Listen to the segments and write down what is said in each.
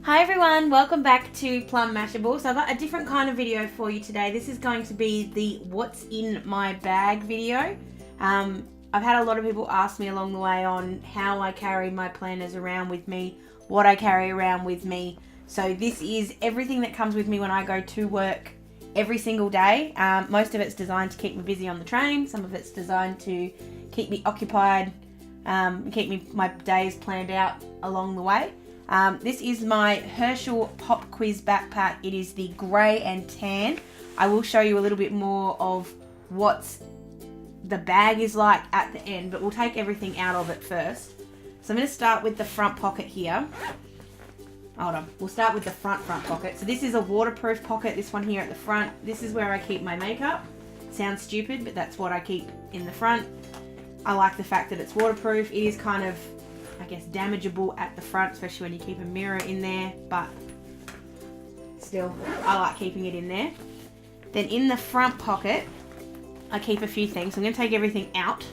Hi everyone, welcome back to Plum Mashable. So I've got a different kind of video for you today. This is going to be the what's in my bag video. I've had a lot of people ask me along the way on how I carry my planners around with me, what I carry around with me. So this is everything that comes with me when I go to work every single day. Most of it's designed to keep me busy on the train. Some of it's designed to keep me occupied, my days planned out along the way. This is my Herschel Pop Quiz backpack. It is the grey and tan. I will show you a little bit more of what the bag is like at the end, but we'll take everything out of it first. So I'm going to start with the front pocket here. Hold on. We'll start with the front pocket. So this is a waterproof pocket, this one here at the front. This is where I keep my makeup. Sounds stupid, but that's what I keep in the front. I like the fact that it's waterproof. It is kind of, I guess, damageable at the front, especially when you keep a mirror in there, but still, I like keeping it in there. Then in the front pocket, I keep a few things. I'm going to take everything out,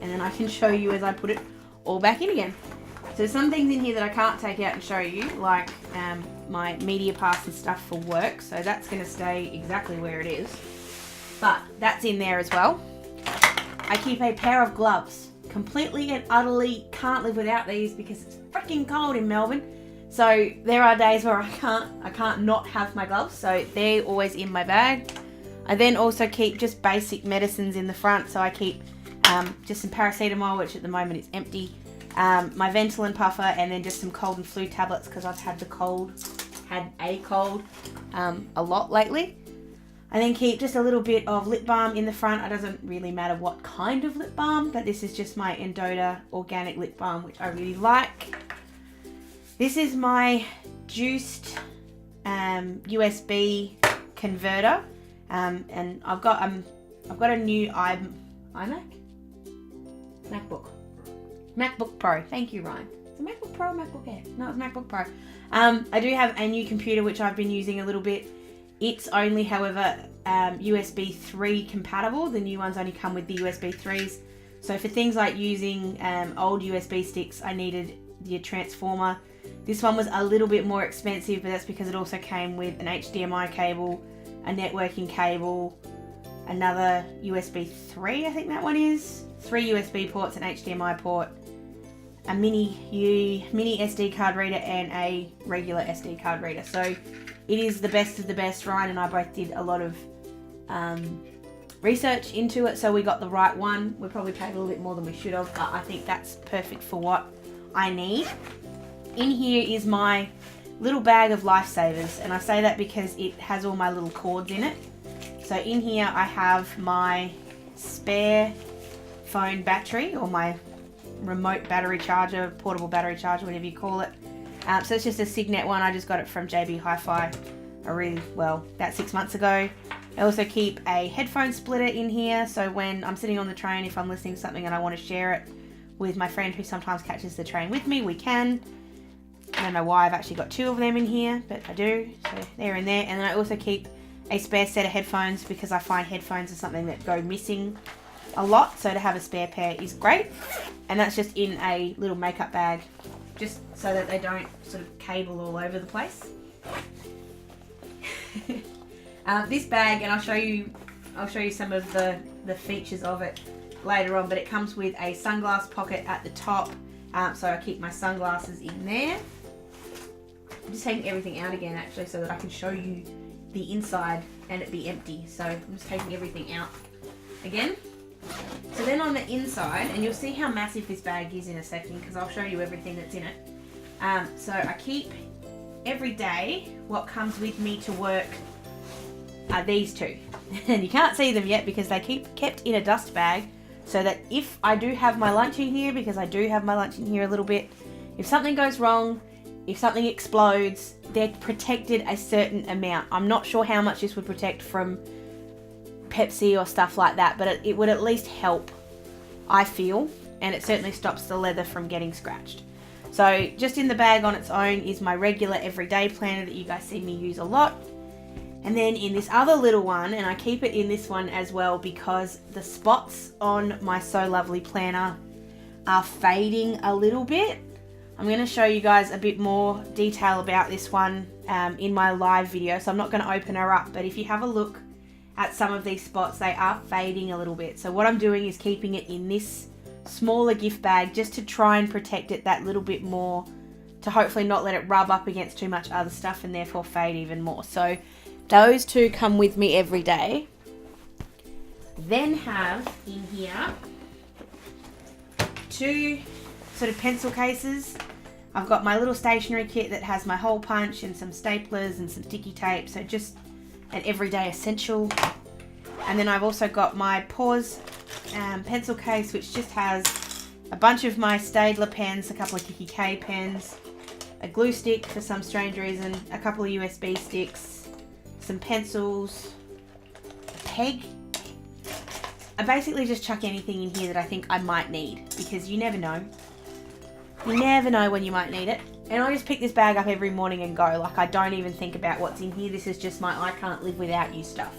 and then I can show you as I put it all back in again. So there's some things in here that I can't take out and show you, like my media pass and stuff for work, so that's going to stay exactly where it is. But that's in there as well. I keep a pair of gloves. Completely and utterly can't live without these because it's freaking cold in Melbourne. So there are days where I can't not have my gloves, so they're always in my bag. I then also keep just basic medicines in the front, so I keep just some paracetamol, which at the moment is empty, my Ventolin puffer, and then just some cold and flu tablets because I've had a cold a lot lately. I then keep just a little bit of lip balm in the front. It doesn't really matter what kind of lip balm, but this is just my Endota organic lip balm, which I really like. This is my juiced USB converter, and I've got a new MacBook Pro. Thank you, Ryan. Is it MacBook Pro or MacBook Air? No, it's MacBook Pro. I do have a new computer which I've been using a little bit. It's only, however, USB 3 compatible. The new ones only come with the USB 3s. So for things like using old USB sticks, I needed the transformer. This one was a little bit more expensive, but that's because it also came with an HDMI cable, a networking cable, another USB 3, I think that one is, 3 USB ports, an HDMI port, a mini SD card reader, and a regular SD card reader. So it is the best of the best. Ryan and I both did a lot of research into it, so we got the right one. We probably paid a little bit more than we should have, but I think that's perfect for what I need. In here is my little bag of lifesavers, and I say that because it has all my little cords in it. So in here I have my spare phone battery, or my remote battery charger, portable battery charger, whatever you call it. So it's just a Cygnett one. I just got it from JB Hi-Fi about 6 months ago. I also keep a headphone splitter in here, so when I'm sitting on the train, if I'm listening to something and I want to share it with my friend who sometimes catches the train with me, we can. I don't know why I've actually got 2 of them in here, but I do, so they're in there. And then I also keep a spare set of headphones because I find headphones are something that go missing a lot, so to have a spare pair is great. And that's just in a little makeup bag, just so that they don't sort of cable all over the place. This bag, and I'll show you some of the features of it later on, but it comes with a sunglass pocket at the top, so I keep my sunglasses in there. I'm just taking everything out again actually so that I can show you the inside and it be empty. So I'm just taking everything out again. So then on the inside, and you'll see how massive this bag is in a second because I'll show you everything that's in it. So I keep every day what comes with me to work are these 2. And you can't see them yet because they keep kept in a dust bag, so that if I do have my lunch in here, because I do have my lunch in here a little bit, if something goes wrong, if something explodes, they're protected a certain amount. I'm not sure how much this would protect from Pepsi or stuff like that, but it would at least help, I feel, and it certainly stops the leather from getting scratched. So just in the bag on its own is my regular everyday planner that you guys see me use a lot. And then in this other little one, and I keep it in this one as well because the spots on my So Lovely planner are fading a little bit. I'm going to show you guys a bit more detail about this one in my live video, so I'm not going to open her up, but if you have a look at some of these spots, they are fading a little bit. So what I'm doing is keeping it in this smaller gift bag just to try and protect it that little bit more, to hopefully not let it rub up against too much other stuff and therefore fade even more. So those two come with me every day. Then have in here 2 sort of pencil cases. I've got my little stationery kit that has my hole punch and some staplers and some sticky tape, so just an everyday essential. And then I've also got my Pause pencil case, which just has a bunch of my Staedtler pens, a couple of kikki.k pens, a glue stick for some strange reason, a couple of USB sticks, some pencils, a peg. I basically just chuck anything in here that I think I might need, because you never know. You never know when you might need it. And I just pick this bag up every morning and go. Like, I don't even think about what's in here. This is just my I can't live without you stuff.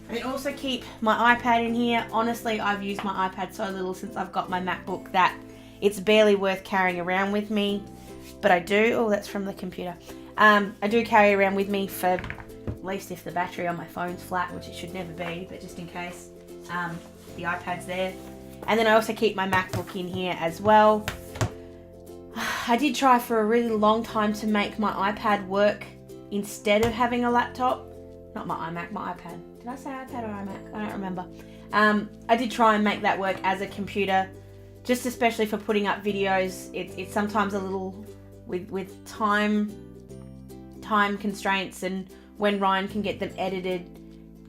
I also keep my iPad in here. Honestly, I've used my iPad so little since I've got my MacBook that it's barely worth carrying around with me. But I do. Oh, that's from the computer. I do carry around with me for at least if the battery on my phone's flat, which it should never be, but just in case. The iPad's there. And then I also keep my MacBook in here as well. I did try for a really long time to make my iPad work instead of having a laptop. Not my iMac, my iPad. Did I say iPad or iMac? I don't remember. I did try and make that work as a computer, just especially for putting up videos. It's sometimes a little with time constraints and when Ryan can get them edited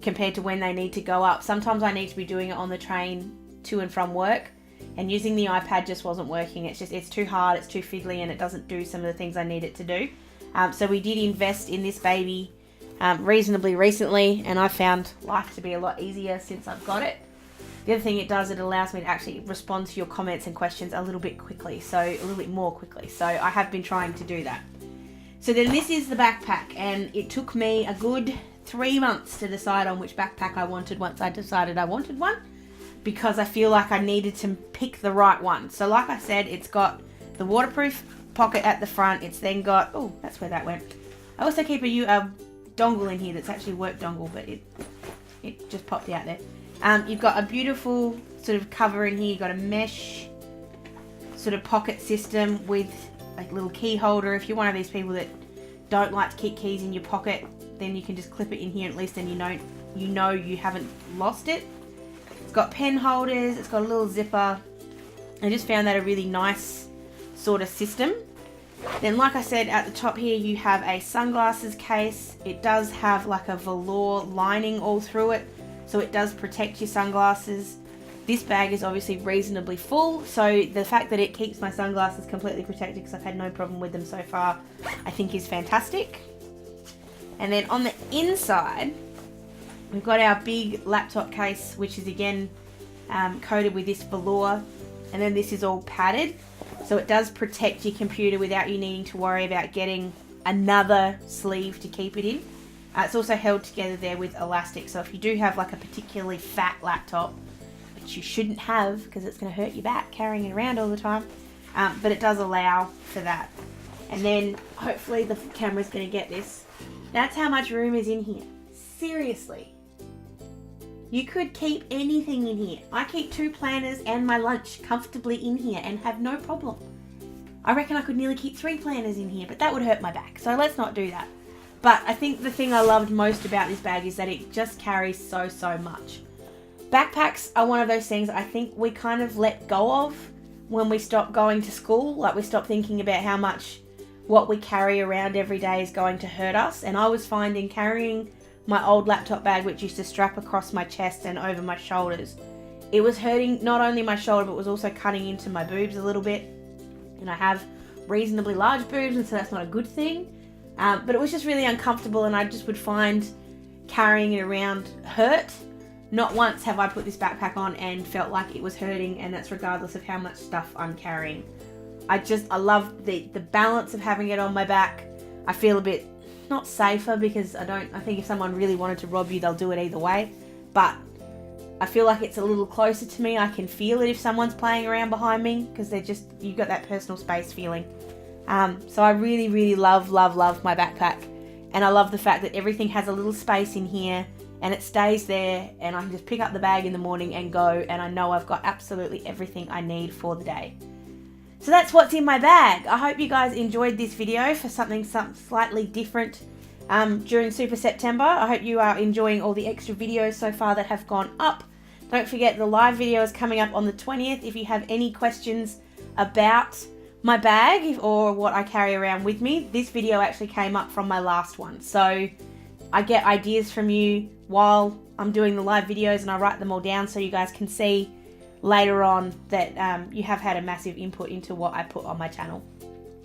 compared to when they need to go up. Sometimes I need to be doing it on the train to and from work, and using the iPad just wasn't working. It's too hard, it's too fiddly, and it doesn't do some of the things I need it to do. So we did invest in this baby reasonably recently, and I found life to be a lot easier since I've got it. The other thing it does, it allows me to actually respond to your comments and questions a little bit more quickly. So I have been trying to do that. So then this is the backpack, and it took me a good 3 months to decide on which backpack I wanted once I decided I wanted one, because I feel like I needed to pick the right one. So like I said, it's got the waterproof pocket at the front. It's then got, oh, that's where that went. I also keep a dongle in here that's actually work dongle, but it just popped out there. You've got a beautiful sort of cover in here. You've got a mesh sort of pocket system with like little key holder. If you're one of these people that don't like to keep keys in your pocket, then you can just clip it in here, at least then you know you haven't lost it. It's got pen holders, it's got a little zipper. I just found that a really nice sort of system. Then like I said, at the top here you have a sunglasses case. It does have like a velour lining all through it, so it does protect your sunglasses. This bag is obviously reasonably full, so the fact that it keeps my sunglasses completely protected, because I've had no problem with them so far, I think is fantastic. And then on the inside, we've got our big laptop case, which is again coated with this velour, and then this is all padded, so it does protect your computer without you needing to worry about getting another sleeve to keep it in. It's also held together there with elastic, so if you do have like a particularly fat laptop, which you shouldn't have because it's going to hurt your back carrying it around all the time, but it does allow for that. And then hopefully the camera's going to get this. That's how much room is in here. Seriously. You could keep anything in here. I keep 2 planners and my lunch comfortably in here and have no problem. I reckon I could nearly keep 3 planners in here, but that would hurt my back, so let's not do that. But I think the thing I loved most about this bag is that it just carries so much. Backpacks are one of those things I think we kind of let go of when we stopped going to school. Like, we stopped thinking about how much what we carry around every day is going to hurt us. And I was finding carrying my old laptop bag, which used to strap across my chest and over my shoulders, it was hurting not only my shoulder, but was also cutting into my boobs a little bit. And I have reasonably large boobs, and so that's not a good thing. But it was just really uncomfortable, and I just would find carrying it around hurt. Not once have I put this backpack on and felt like it was hurting, and that's regardless of how much stuff I'm carrying. I love the balance of having it on my back. I feel a bit, not safer, because I think if someone really wanted to rob you, they'll do it either way. But I feel like it's a little closer to me. I can feel it if someone's playing around behind me, because you've got that personal space feeling. So I really, really love my backpack. And I love the fact that everything has a little space in here and it stays there, and I can just pick up the bag in the morning and go, and I know I've got absolutely everything I need for the day. So that's what's in my bag. I hope you guys enjoyed this video for something slightly different during Super September. I hope you are enjoying all the extra videos so far that have gone up. Don't forget the live video is coming up on the 20th. If you have any questions about my bag or what I carry around with me, this video actually came up from my last one. So I get ideas from you while I'm doing the live videos, and I write them all down so you guys can see later on that you have had a massive input into what I put on my channel.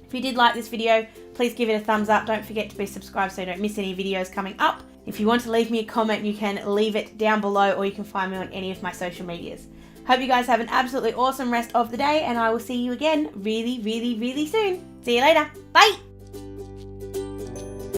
If you did like this video, please give it a thumbs up. Don't forget to be subscribed so you don't miss any videos coming up. If you want to leave me a comment, you can leave it down below, or you can find me on any of my social medias. Hope you guys have an absolutely awesome rest of the day, and I will see you again really, really, really soon. See you later. Bye!